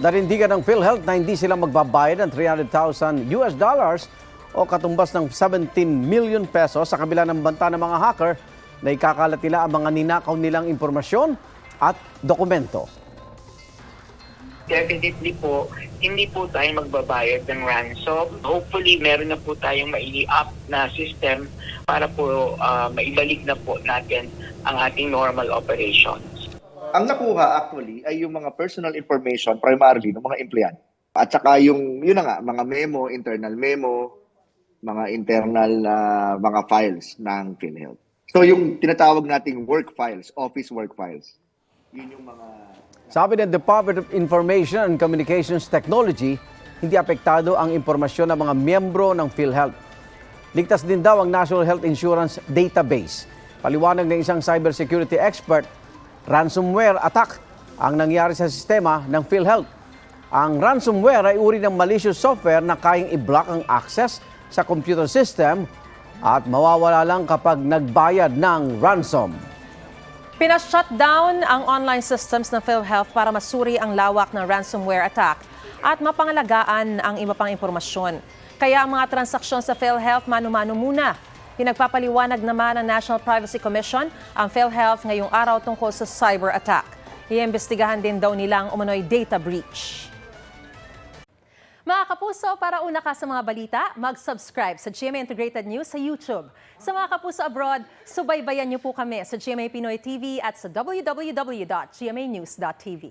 Narindigan ng PhilHealth na hindi sila magbabayad ng $300,000 o katumbas ng 17 million pesos sa kabila ng banta ng mga hacker na ikakalat nila ang mga ninakaw nilang impormasyon at dokumento. Definitely po, hindi po tayo magbabayad ng ransom. Hopefully, meron na po tayong mai-up na system para po maibalik na po natin ang ating normal operations. Ang nakuha actually ay yung mga personal information primarily ng mga empleyado. At saka yun na nga, mga memo, internal memo, mga internal mga files ng PhilHealth. So yung tinatawag nating work files, office work files, yun yung mga... Sabi ng Department of Information and Communications Technology, hindi apektado ang impormasyon ng mga miyembro ng PhilHealth. Ligtas din daw ang National Health Insurance Database. Paliwanag ng isang cybersecurity expert, ransomware attack ang nangyari sa sistema ng PhilHealth. Ang ransomware ay uri ng malicious software na kayang i-block ang access sa computer system at mawawala lang kapag nagbayad ng ransom. Pina-shutdown ang online systems ng PhilHealth para masuri ang lawak ng ransomware attack at mapangalagaan ang iba pang impormasyon. Kaya ang mga transaksyon sa PhilHealth mano-mano muna. Pinagpapaliwanag naman ng National Privacy Commission ang PhilHealth ngayong araw tungkol sa cyber attack. Iimbestigahan din daw nilang umano'y data breach. Mga kapuso, para una ka sa mga balita, mag-subscribe sa GMA Integrated News sa YouTube. Sa mga kapuso abroad, subaybayan niyo po kami sa GMA Pinoy TV at sa www.gmanews.tv.